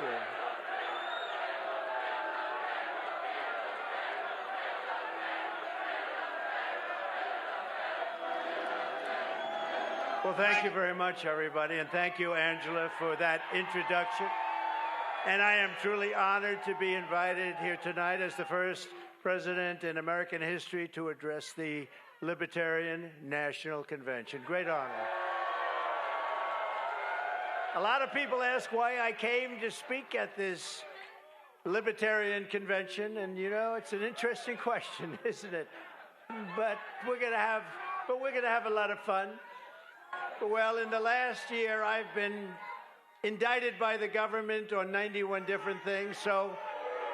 you. Well, thank you very much, everybody, and thank you, Angela, for that introduction. And I am truly honored to be invited here tonight as the first president in American history to address the Libertarian National Convention. Great honor. A lot of people ask why I came to speak at this Libertarian convention, and you know, it's an interesting question, isn't it? But we're going to have a lot of fun. Well, in the last year, I've been indicted by the government on 91 different things. So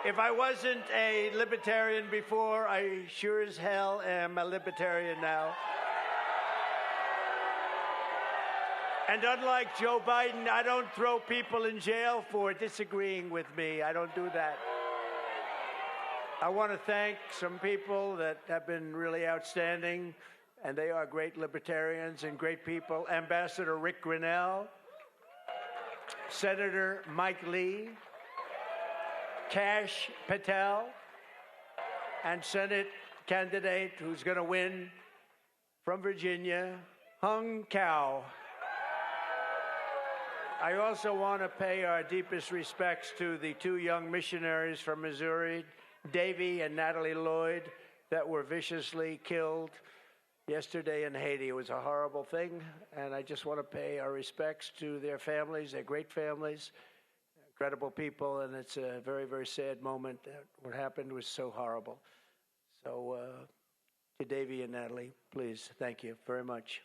if I wasn't a libertarian before, I sure as hell am a libertarian now. And unlike Joe Biden, I don't throw people in jail for disagreeing with me. I don't do that. I want to thank some people that have been really outstanding, and they are great libertarians and great people. Ambassador Rick Grinnell, Senator Mike Lee, Kash Patel, and Senate candidate who's going to win from Virginia, Hung Cao. I also want to pay our deepest respects to the two young missionaries from Missouri, Davy and Natalie Lloyd, that were viciously killed yesterday in Haiti. It was a horrible thing, and I just want to pay our respects to their families. They're great families, incredible people, and it's a very, very sad moment. What happened was so horrible. So to Davy and Natalie, please, thank you very much.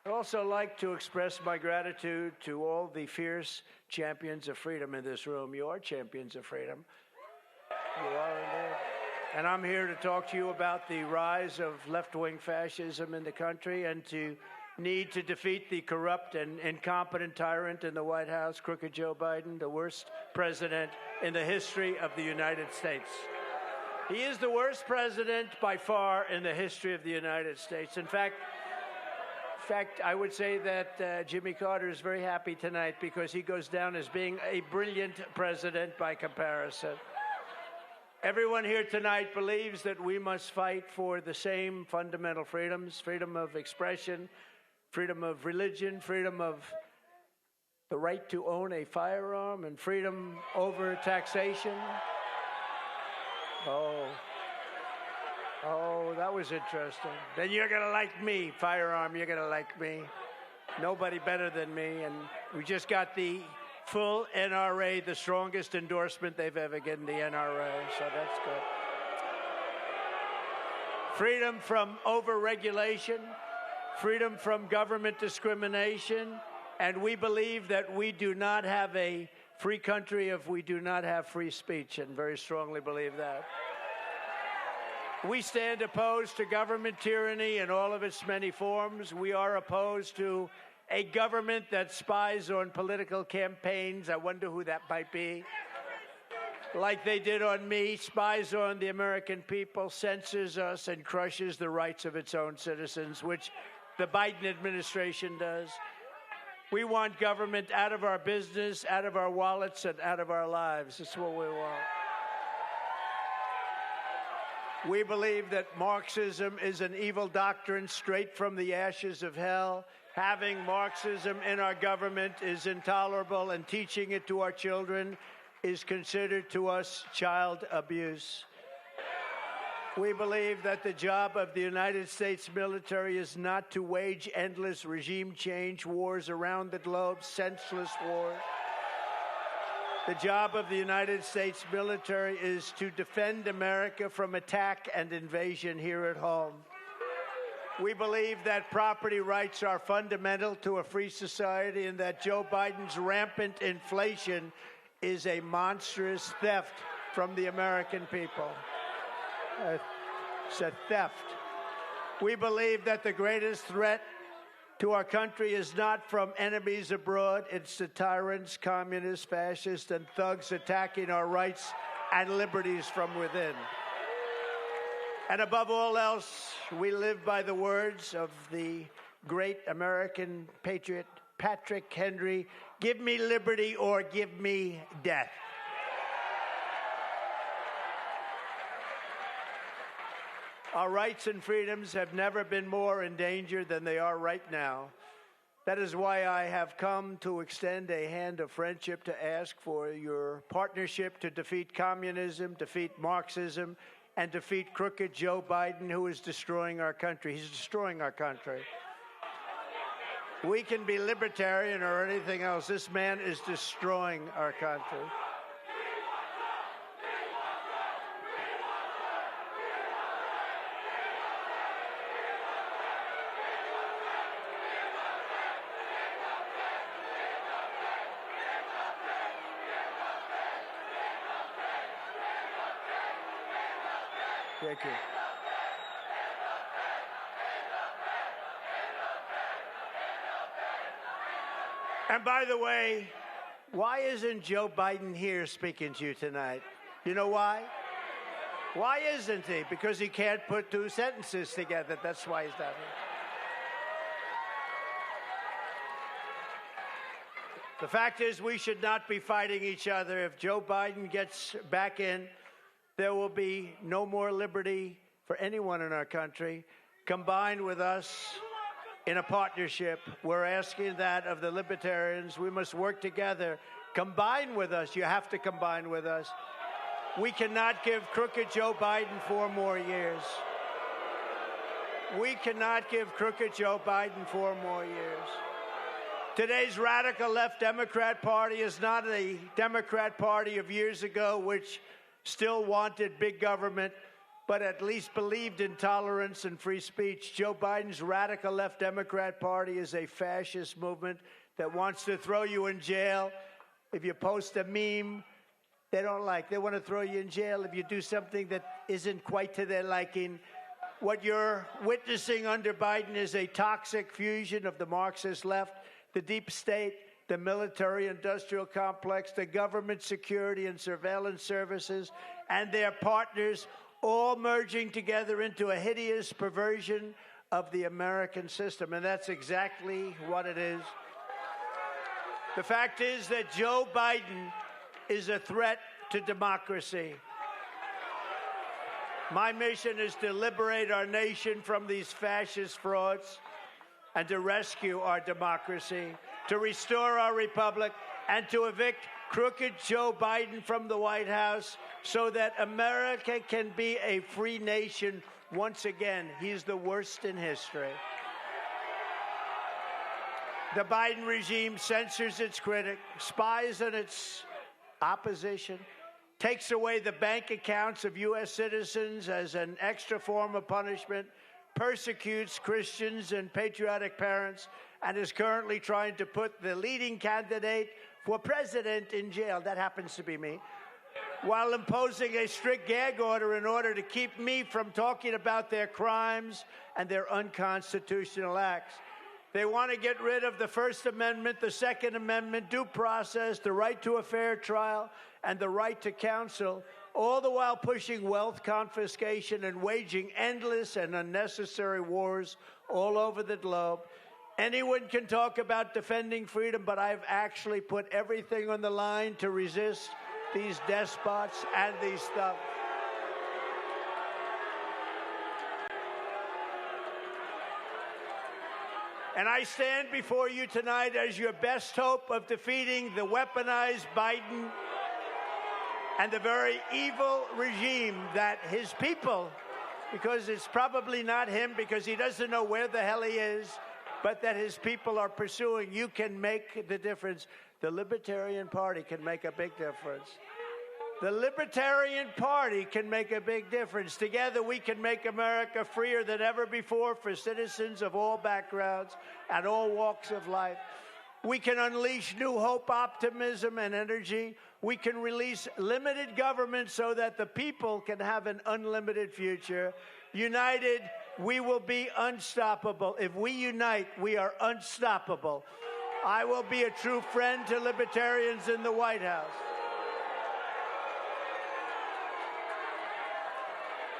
I'd also like to express my gratitude to all the fierce champions of freedom in this room. You are champions of freedom. You are indeed. And I'm here to talk to you about the rise of left-wing fascism in the country and to need to defeat the corrupt and incompetent tyrant in the White House, crooked Joe Biden, the worst president in the history of the United States. He is the worst president by far in the history of the United States. In fact, I would say that Jimmy Carter is very happy tonight because he goes down as being a brilliant president by comparison. Everyone here tonight believes that we must fight for the same fundamental freedoms: freedom of expression, freedom of religion, freedom of the right to own a firearm, and freedom over taxation. Oh, that was interesting. Then you're going to like me, firearm, you're going to like me. Nobody better than me. And we just got the full NRA, the strongest endorsement they've ever given the NRA, so that's good. Freedom from overregulation, freedom from government discrimination, and we believe that we do not have a free country if we do not have free speech, and very strongly believe that. We stand opposed to government tyranny in all of its many forms. We are opposed to a government that spies on political campaigns. I wonder who that might be. Like they did on me, spies on the American people, censors us, and crushes the rights of its own citizens, which the Biden administration does. We want government out of our business, out of our wallets, and out of our lives. That's what we want. We believe that Marxism is an evil doctrine straight from the ashes of hell. Having Marxism in our government is intolerable, and teaching it to our children is considered to us child abuse. We believe that the job of the United States military is not to wage endless regime change wars around the globe, senseless wars. The job of the United States military is to defend America from attack and invasion here at home. We believe that property rights are fundamental to a free society and that Joe Biden's rampant inflation is a monstrous theft from the American people. It's a theft. We believe that the greatest threat to our country is not from enemies abroad. It's the tyrants, communists, fascists, and thugs attacking our rights and liberties from within. And above all else, we live by the words of the great American patriot, Patrick Henry, give me liberty or give me death. Our rights and freedoms have never been more in danger than they are right now. That is why I have come to extend a hand of friendship to ask for your partnership to defeat communism, defeat Marxism, and defeat crooked Joe Biden, who is destroying our country. He's destroying our country. We can be libertarian or anything else. This man is destroying our country. Thank you. And by the way, why isn't Joe Biden here speaking to you tonight? You know why? Why isn't he? Because he can't put two sentences together. That's why he's not here. The fact is, we should not be fighting each other. If Joe Biden gets back in, there will be no more liberty for anyone in our country. Combined with us in a partnership, we're asking that of the Libertarians. We must work together. Combine with us. You have to combine with us. We cannot give crooked Joe Biden 4 more years. We cannot give crooked Joe Biden 4 more years. Today's radical left Democrat Party is not a Democrat Party of years ago, which still wanted big government, but at least believed in tolerance and free speech. Joe Biden's radical left Democrat Party is a fascist movement that wants to throw you in jail. If you post a meme they don't like, they want to throw you in jail if you do something that isn't quite to their liking. What you're witnessing under Biden is a toxic fusion of the Marxist left, the deep state, the military-industrial complex, the government security and surveillance services, and their partners, all merging together into a hideous perversion of the American system. And that's exactly what it is. The fact is that Joe Biden is a threat to democracy. My mission is to liberate our nation from these fascist frauds and to rescue our democracy, to restore our republic, and to evict crooked Joe Biden from the White House so that America can be a free nation once again. He's the worst in history. The Biden regime censors its critics, spies on its opposition, takes away the bank accounts of U.S. citizens as an extra form of punishment, persecutes Christians and patriotic parents, and is currently trying to put the leading candidate for president in jail. That happens to be me. While imposing a strict gag order in order to keep me from talking about their crimes and their unconstitutional acts. They want to get rid of the First Amendment, the Second Amendment, due process, the right to a fair trial, and the right to counsel, all the while pushing wealth confiscation and waging endless and unnecessary wars all over the globe. Anyone can talk about defending freedom, but I've actually put everything on the line to resist these despots and these thugs. And I stand before you tonight as your best hope of defeating the weaponized Biden and the very evil regime that his people, because it's probably not him because he doesn't know where the hell he is, but that his people are pursuing. You can make the difference. The Libertarian Party can make a big difference. The Libertarian Party can make a big difference. Together we can make America freer than ever before for citizens of all backgrounds and all walks of life. We can unleash new hope, optimism, and energy. We can release limited government so that the people can have an unlimited future. United, we will be unstoppable. If we unite, we are unstoppable. I will be a true friend to libertarians in the White House.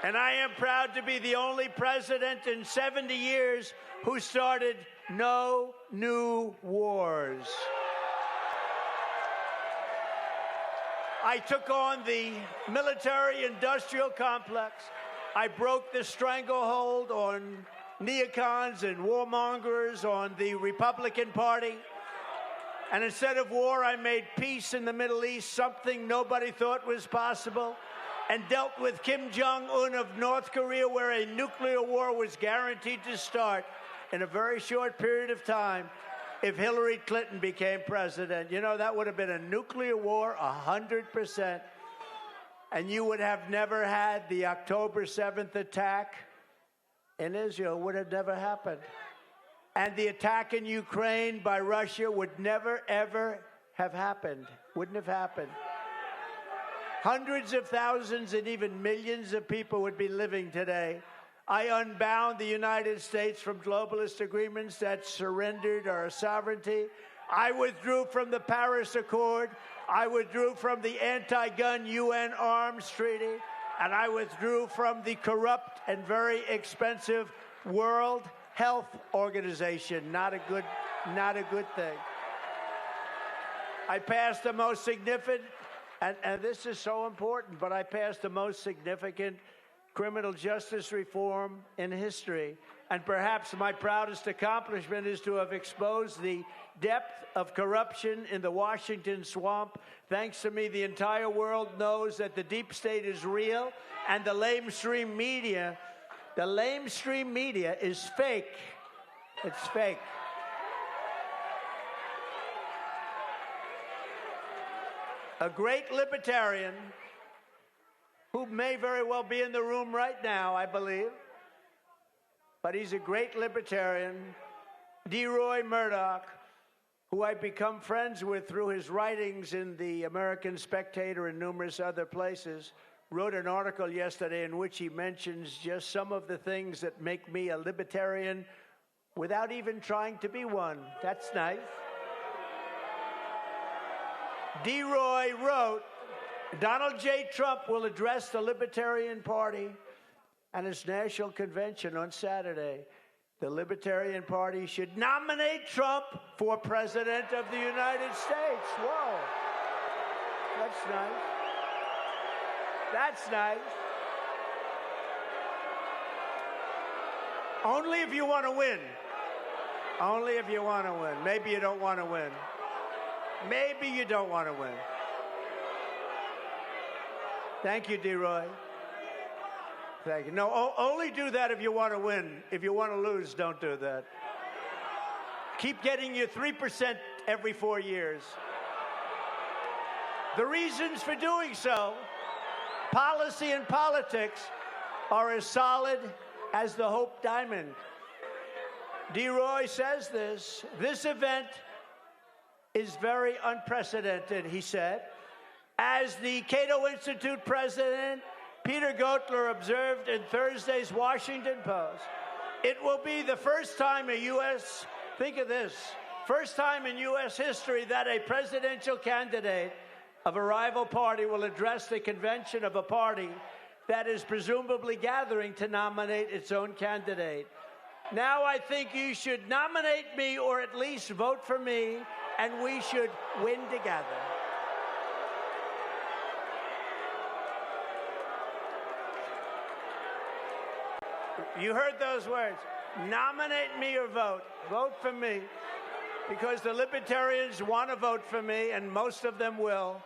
And I am proud to be the only president in 70 years who started no new wars. I took on the military-industrial complex. I broke the stranglehold on neocons and warmongers on the Republican Party. And instead of war, I made peace in the Middle East, something nobody thought was possible, and dealt with Kim Jong-un of North Korea, where a nuclear war was guaranteed to start in a very short period of time if Hillary Clinton became president. You know, that would have been a nuclear war 100%. And you would have never had the October 7th attack in Israel. Would have never happened. And the attack in Ukraine by Russia would never, ever have happened. Wouldn't have happened. Hundreds of thousands and even millions of people would be living today. I unbound the United States from globalist agreements that surrendered our sovereignty. I withdrew from the Paris Accord. I withdrew from the anti-gun UN arms treaty. And I withdrew from the corrupt and very expensive World Health Organization. Not a good thing. I passed the most significant, and this is so important, but I passed the most significant criminal justice reform in history. And perhaps my proudest accomplishment is to have exposed the depth of corruption in the Washington swamp. Thanks to me, the entire world knows that the deep state is real, and the lamestream media is fake. It's fake. A great libertarian who may very well be in the room right now, I believe, but he's a great libertarian, Roy Murdoch, who I've become friends with through his writings in the American Spectator and numerous other places, wrote an article yesterday in which he mentions just some of the things that make me a libertarian without even trying to be one. That's nice. Roy wrote, Donald J. Trump will address the Libertarian Party and its national convention on Saturday. The Libertarian Party should nominate Trump for President of the United States. Whoa. That's nice. That's nice. Only if you want to win. Only if you want to win. Maybe you don't want to win. Maybe you don't want to win. Thank you, D-Roy. Thank you. No, only do that if you want to win. If you want to lose, don't do that. Keep getting your 3% every 4 years. The reasons for doing so, policy and politics, are as solid as the Hope Diamond. D-Roy says this. This event is very unprecedented, he said. As the Cato Institute president, Peter Gotler, observed in Thursday's Washington Post, it will be the first time in U.S., think of this, first time in U.S. history that a presidential candidate of a rival party will address the convention of a party that is presumably gathering to nominate its own candidate. Now I think you should nominate me or at least vote for me, and we should win together. You heard those words. Nominate me or vote. Vote for me. Because the libertarians want to vote for me, and most of them will.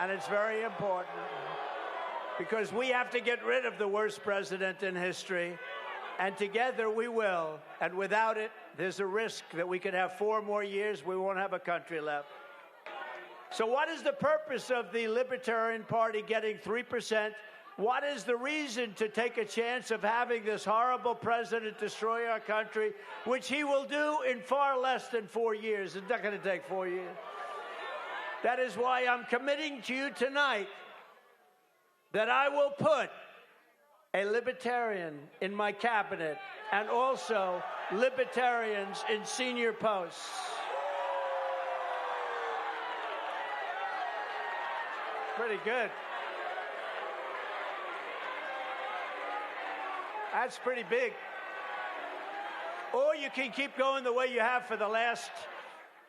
And it's very important. Because we have to get rid of the worst president in history. And together we will. And without it, there's a risk that we could have 4 more years. We won't have a country left. So what is the purpose of the Libertarian Party getting 3%? What is the reason to take a chance of having this horrible president destroy our country, which he will do in far less than 4 years? It's not going to take 4 years. That is why I'm committing to you tonight that I will put a libertarian in my cabinet and also libertarians in senior posts. Pretty good. That's pretty big. Or you can keep going the way you have for the last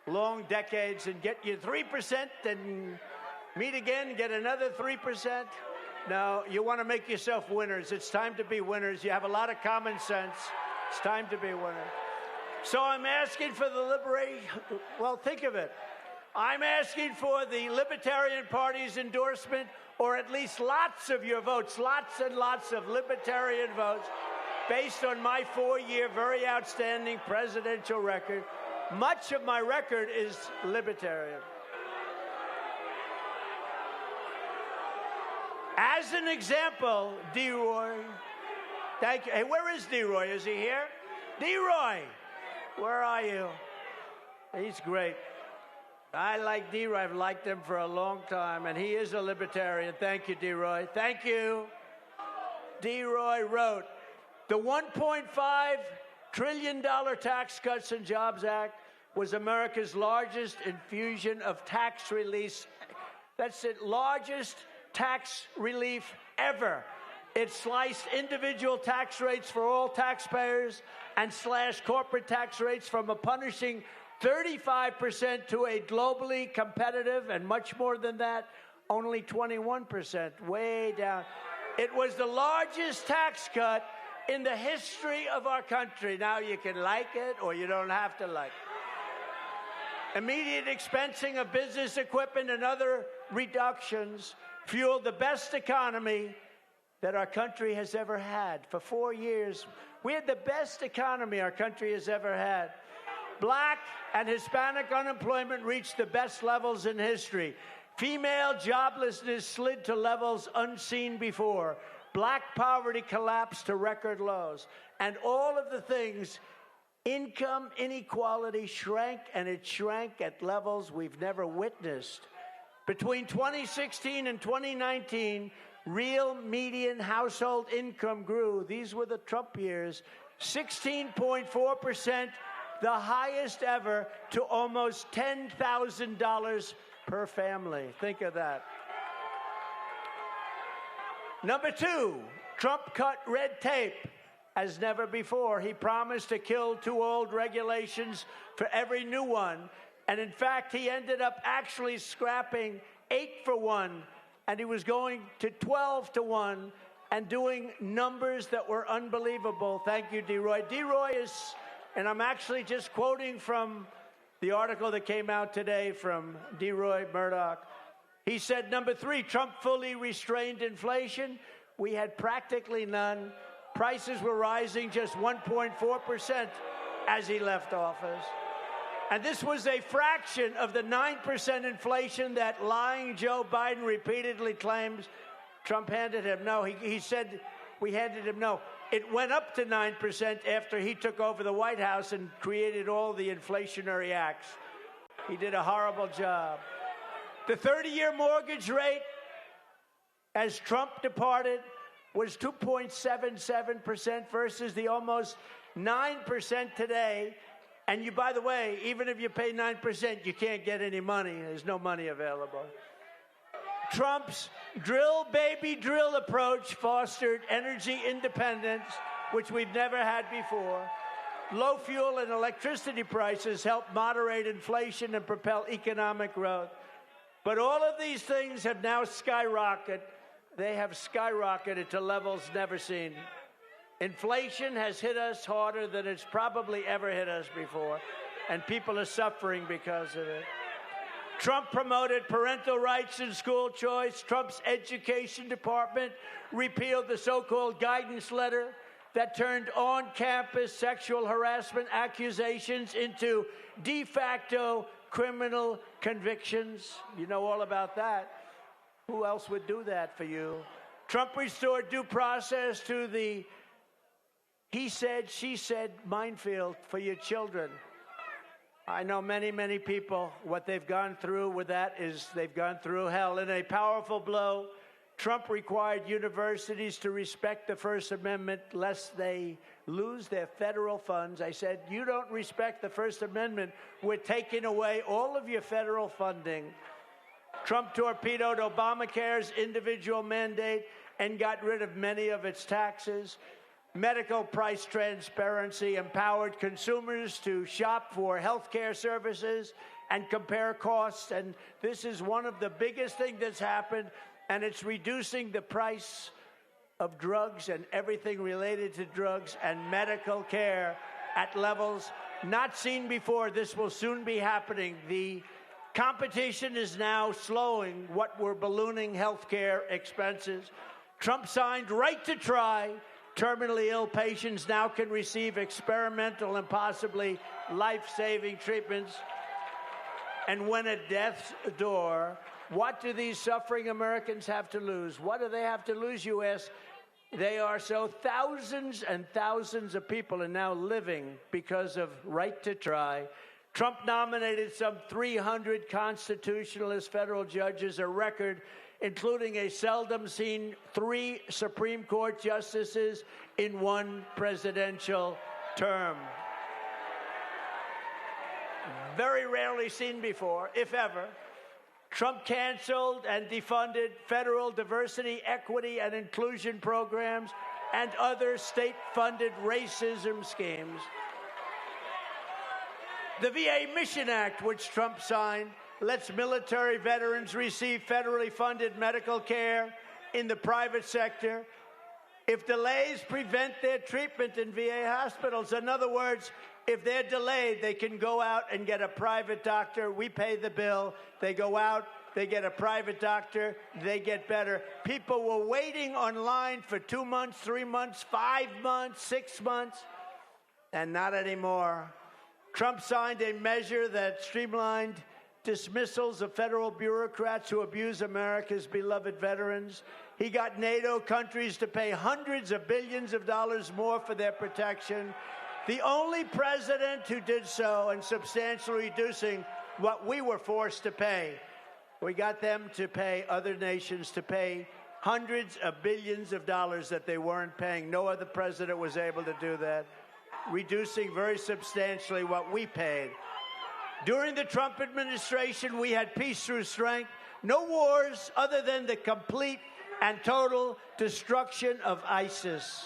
long decades and get your 3% and meet again, get another 3%. No, you want to make yourself winners. It's time to be winners. You have a lot of common sense. It's time to be winners. So I'm asking for the liberation. Well, think of it. I'm asking for the Libertarian Party's endorsement, or at least lots of your votes, lots and lots of Libertarian votes, based on my 4-year, very outstanding presidential record. Much of my record is Libertarian. As an example, D-Roy, thank you. Hey, where is D-Roy? Is he here? D-Roy, where are you? He's great. I like D-Roy. I've liked him for a long time, and he is a libertarian. Thank you, D-Roy. Thank you. D-Roy wrote, the $1.5 trillion Tax Cuts and Jobs Act was America's largest infusion of tax release. That's it, largest tax relief ever. It sliced individual tax rates for all taxpayers and slashed corporate tax rates from a punishing 35% to a globally competitive, and much more than that, only 21%, way down. It was the largest tax cut in the history of our country. Now, you can like it or you don't have to like it. Immediate expensing of business equipment and other reductions fueled the best economy that our country has ever had. For 4 years, we had the best economy our country has ever had. Black and Hispanic unemployment reached the best levels in history. Female joblessness slid to levels unseen before. Black poverty collapsed to record lows. And all of the things, income inequality shrank, and it shrank at levels we've never witnessed. Between 2016 and 2019, real median household income grew. These were the Trump years. 16.4%, the highest ever, to almost $10,000 per family. Think of that. Number two, Trump cut red tape as never before. He promised to kill 2 old regulations for every new one. And in fact, he ended up actually scrapping 8 for 1. And he was going to 12 to 1 and doing numbers that were unbelievable. Thank you, D-Roy. D-Roy is, and I'm actually just quoting from the article that came out today from D-Roy Murdoch. He said, number 3, Trump fully restrained inflation. We had practically none. Prices were rising just 1.4% as he left office. And this was a fraction of the 9% inflation that lying Joe Biden repeatedly claims Trump handed him. No, he said we handed him no. It went up to 9% after he took over the White House and created all the inflationary acts. He did a horrible job. The 30-year mortgage rate, as Trump departed, was 2.77% versus the almost 9% today. And you, by the way, even if you pay 9%, you can't get any money. There's no money available. Trump's drill, baby, drill approach fostered energy independence, which we've never had before. Low fuel and electricity prices helped moderate inflation and propel economic growth. But all of these things have now skyrocketed. They have skyrocketed to levels never seen. Inflation has hit us harder than it's probably ever hit us before, and people are suffering because of it. Trump promoted parental rights and school choice. Trump's education department repealed the so-called guidance letter that turned on-campus sexual harassment accusations into de facto criminal convictions. You know all about that. Who else would do that for you? Trump restored due process to the he said, she said minefield for your children. I know many, many people, what they've gone through with that is they've gone through hell. In a powerful blow, Trump required universities to respect the First Amendment lest they lose their federal funds. I said, you don't respect the First Amendment, we're taking away all of your federal funding. Trump torpedoed Obamacare's individual mandate and got rid of many of its taxes. medical price transparency, empowered consumers to shop for health care services and compare costs. And this is one of the biggest things that's happened, and it's reducing the price of drugs and everything related to drugs and medical care at levels not seen before. This will soon be happening. The competition is now slowing what were ballooning health care expenses. Trump signed right to try. Terminally ill patients now can receive experimental and possibly life-saving treatments. And when at death's door, what do these suffering Americans have to lose? What do they have to lose, you ask? They are so thousands and thousands of people are now living because of right to try. Trump nominated some 300 constitutionalist federal judges, a record, including a seldom-seen 3 Supreme Court justices in one presidential term. Very rarely seen before, if ever. Trump canceled and defunded federal diversity, equity, and inclusion programs and other state-funded racism schemes. The VA Mission Act, which Trump signed, lets military veterans receive federally funded medical care in the private sector if delays prevent their treatment in VA hospitals. In other words, if they're delayed, they can go out and get a private doctor. We pay the bill. They go out, they get a private doctor, they get better. People were waiting online for 2 months, 3 months, 5 months, 6 months, and not anymore. Trump signed a measure that streamlined dismissals of federal bureaucrats who abuse America's beloved veterans. He got NATO countries to pay hundreds of billions of dollars more for their protection. The only president who did so, and substantially reducing what we were forced to pay. We got them to pay, other nations to pay hundreds of billions of dollars that they weren't paying. No other president was able to do that, reducing very substantially what we paid. During the Trump administration, we had peace through strength. No wars other than the complete and total destruction of ISIS.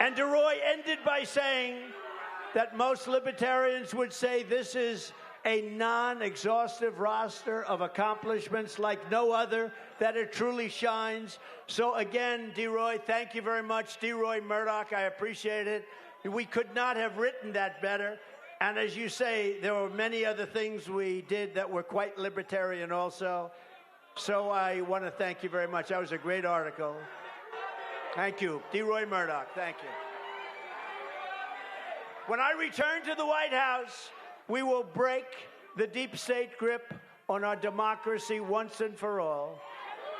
And DeRoy ended by saying that most libertarians would say this is a non-exhaustive roster of accomplishments like no other, that it truly shines. So again, DeRoy, thank you very much. DeRoy Murdoch, I appreciate it. We could not have written that better. And as you say, there were many other things we did that were quite libertarian also. So I want to thank you very much. That was a great article. Thank you. DeRoy Murdoch, thank you. When I return to the White House, we will break the deep state grip on our democracy once and for all.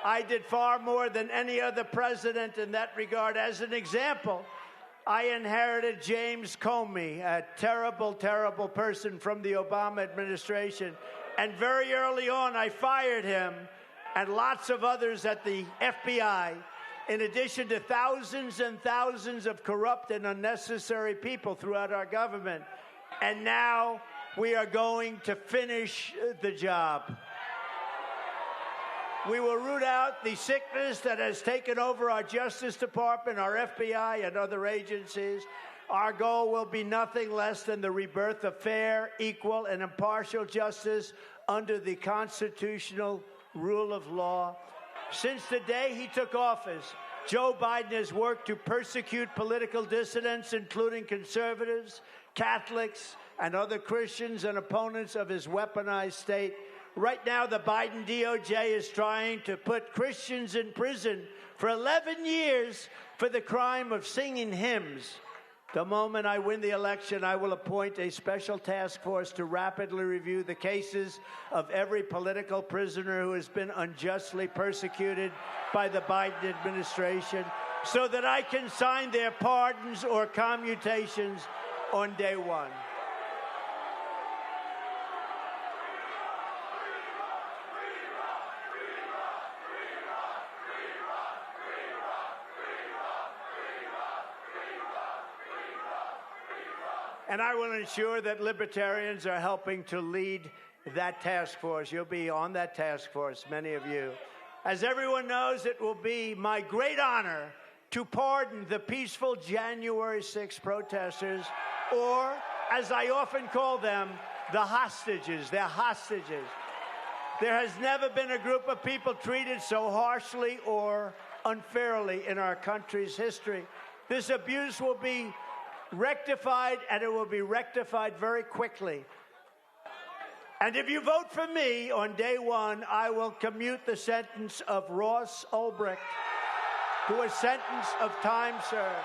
I did far more than any other president in that regard. As an example, I inherited James Comey, a terrible, terrible person from the Obama administration. And very early on, I fired him and lots of others at the FBI, in addition to thousands and thousands of corrupt and unnecessary people throughout our government. And now we are going to finish the job. We will root out the sickness that has taken over our Justice Department, our FBI, and other agencies. Our goal will be nothing less than the rebirth of fair, equal, and impartial justice under the constitutional rule of law. Since the day he took office, Joe Biden has worked to persecute political dissidents, including conservatives, Catholics, and other Christians and opponents of his weaponized state. Right now, the Biden DOJ is trying to put Christians in prison for 11 years for the crime of singing hymns. The moment I win the election, I will appoint a special task force to rapidly review the cases of every political prisoner who has been unjustly persecuted by the Biden administration so that I can sign their pardons or commutations on day one. And I will ensure that libertarians are helping to lead that task force. You'll be on that task force, many of you. As everyone knows, it will be my great honor to pardon the peaceful January 6th protesters, or, as I often call them, the hostages. They're hostages. There has never been a group of people treated so harshly or unfairly in our country's history. This abuse will be rectified, and it will be rectified very quickly. And if you vote for me on day one, I will commute the sentence of Ross Ulbricht to a sentence of time served.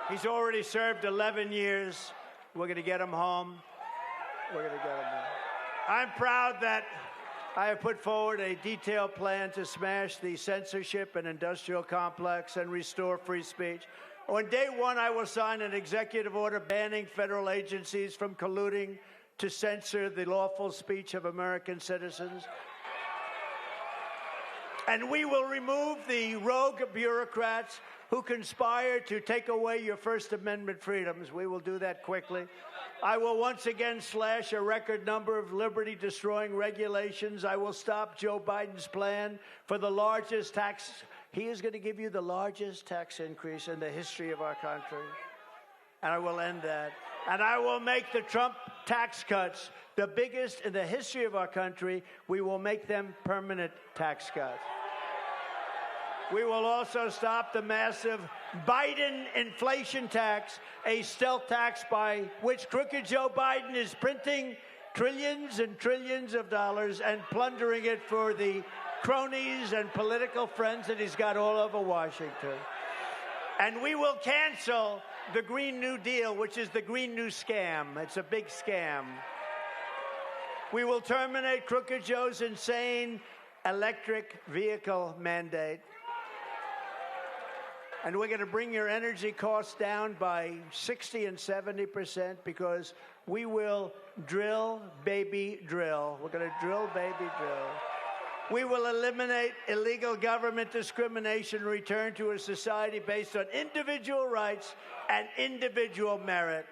He's already served 11 years. We're going to get him home. We're going to get him home. I'm proud that I have put forward a detailed plan to smash the censorship and industrial complex and restore free speech. On day one, I will sign an executive order banning federal agencies from colluding to censor the lawful speech of American citizens. And we will remove the rogue bureaucrats who conspire to take away your First Amendment freedoms. We will do that quickly. I will once again slash a record number of liberty-destroying regulations. I will stop Joe Biden's plan for the largest tax. He is going to give you the largest tax increase in the history of our country. And I will end that. And I will make the Trump tax cuts the biggest in the history of our country. We will make them permanent tax cuts. We will also stop the massive Biden inflation tax, a stealth tax by which crooked Joe Biden is printing trillions and trillions of dollars and plundering it for the cronies and political friends that he's got all over Washington. And we will cancel the Green New Deal, which is the Green New Scam. It's a big scam. We will terminate Crooked Joe's insane electric vehicle mandate. And we're going to bring your energy costs down by 60 and 70% because we will drill, baby, drill. We're going to drill, baby, drill. We will eliminate illegal government discrimination and return to a society based on individual rights and individual merit.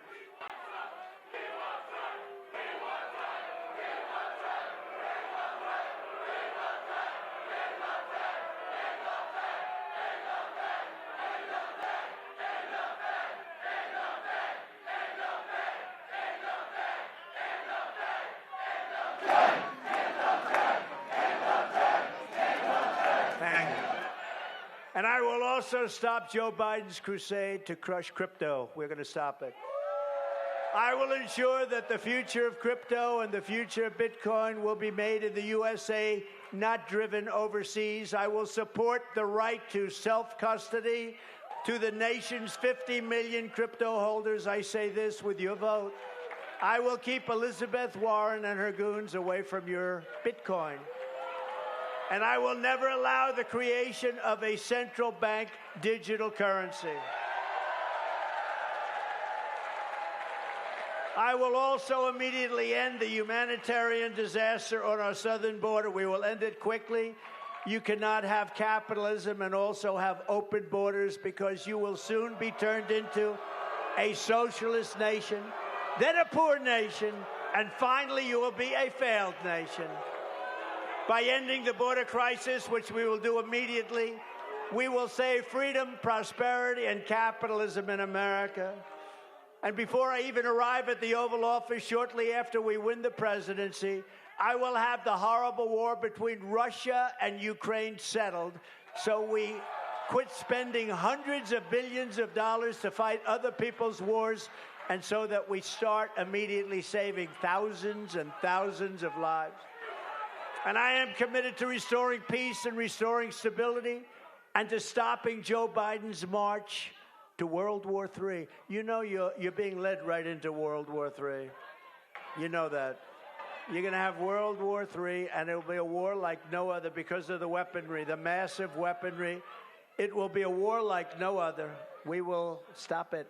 And I will also stop Joe Biden's crusade to crush crypto. We're going to stop it. I will ensure that the future of crypto and the future of Bitcoin will be made in the USA, not driven overseas. I will support the right to self-custody to the nation's 50 million crypto holders. I say this with your vote. I will keep Elizabeth Warren and her goons away from your Bitcoin. And I will never allow the creation of a central bank digital currency. I will also immediately end the humanitarian disaster on our southern border. We will end it quickly. You cannot have capitalism and also have open borders because you will soon be turned into a socialist nation, then a poor nation, and finally you will be a failed nation. By ending the border crisis, which we will do immediately, we will save freedom, prosperity, and capitalism in America. And before I even arrive at the Oval Office, shortly after we win the presidency, I will have the horrible war between Russia and Ukraine settled, so we quit spending hundreds of billions of dollars to fight other people's wars, and so that we start immediately saving thousands and thousands of lives. And I am committed to restoring peace and restoring stability and to stopping Joe Biden's march to World War III. You know you're being led right into World War III. You know that. You're going to have World War III, and it will be a war like no other because of the weaponry, the massive weaponry. It will be a war like no other. We will stop it.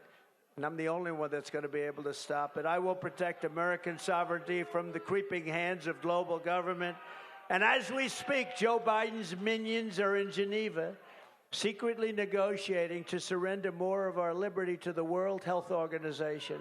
and I'm the only one that's going to be able to stop it. I will protect American sovereignty from the creeping hands of global government. And as we speak, Joe Biden's minions are in Geneva, secretly negotiating to surrender more of our liberty to the World Health Organization.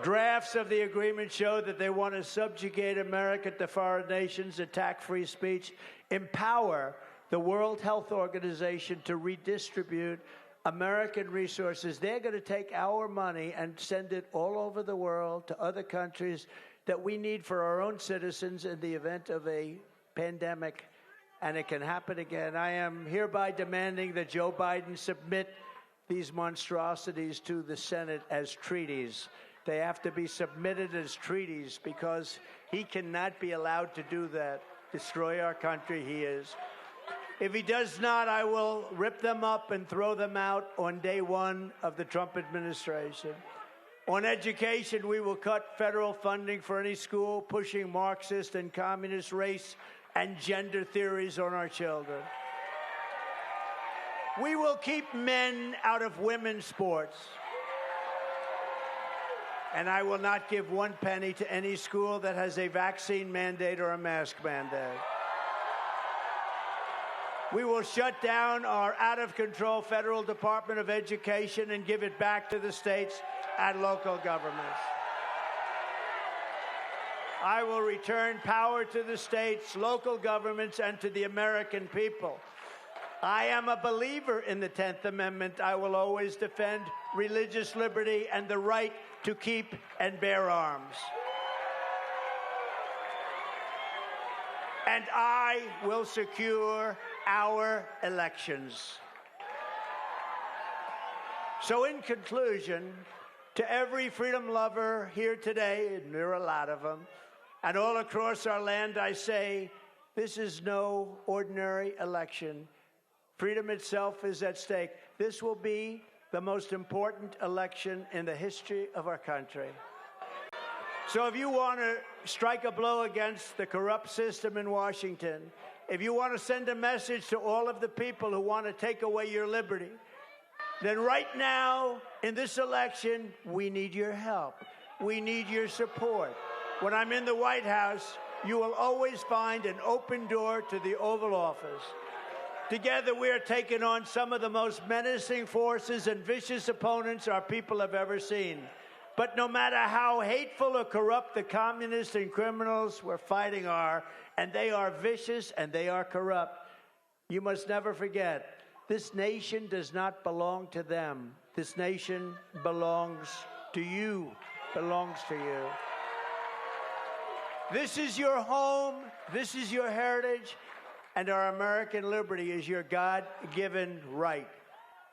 Drafts of the agreement show that they want to subjugate America to foreign nations, attack free speech, empower the World Health Organization to redistribute American resources. They're going to take our money and send it all over the world to other countries that we need for our own citizens in the event of a pandemic, and it can happen again. I am hereby demanding that Joe Biden submit these monstrosities to the Senate as treaties. They have to be submitted as treaties because he cannot be allowed to do that, destroy our country. He is. If he does not, I will rip them up and throw them out on day one of the Trump administration. On education, we will cut federal funding for any school pushing Marxist and communist race and gender theories on our children. We will keep men out of women's sports. And I will not give one penny to any school that has a vaccine mandate or a mask mandate. We will shut down our out-of-control federal Department of Education and give it back to the states and local governments. I will return power to the states, local governments, and to the American people. I am a believer in the 10th Amendment. I will always defend religious liberty and the right to keep and bear arms. And I will secure our elections. So in conclusion, to every freedom lover here today, and there are a lot of them, and all across our land, I say, this is no ordinary election. Freedom itself is at stake. This will be the most important election in the history of our country. So if you want to strike a blow against the corrupt system in Washington, if you want to send a message to all of the people who want to take away your liberty, then right now in this election, we need your help. We need your support. When I'm in the White House, you will always find an open door to the Oval Office. Together, we are taking on some of the most menacing forces and vicious opponents our people have ever seen. But no matter how hateful or corrupt the communists and criminals we're fighting are, and they are vicious and they are corrupt, you must never forget, this nation does not belong to them. This nation belongs to you, belongs to you. This is your home, this is your heritage, and our American liberty is your God-given right.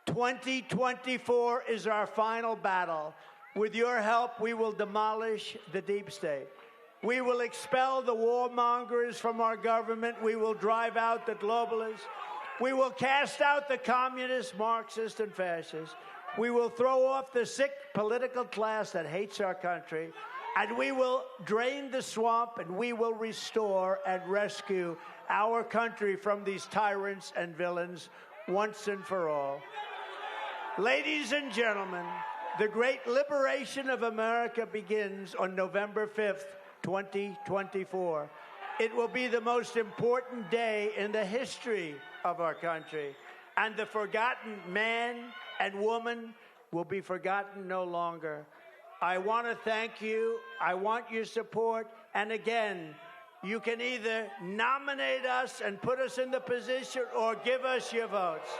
2024 is our final battle. With your help, we will demolish the deep state. We will expel the warmongers from our government. We will drive out the globalists. We will cast out the communists, Marxists, and fascists. We will throw off the sick political class that hates our country. And we will drain the swamp, and we will restore and rescue our country from these tyrants and villains once and for all. Ladies and gentlemen, the great liberation of America begins on November 5th, 2024. It will be the most important day in the history of our country, and the forgotten man and woman will be forgotten no longer. I want to thank you. I want your support. And again, you can either nominate us and put us in the position or give us your votes.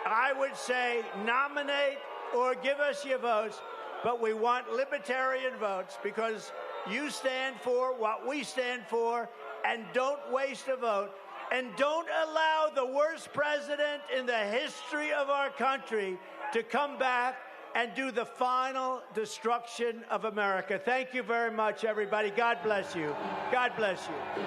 I would say nominate or give us your votes, but we want libertarian votes because you stand for what we stand for, and don't waste a vote. And don't allow the worst president in the history of our country to come back and do the final destruction of America. Thank you very much, everybody. God bless you. God bless you.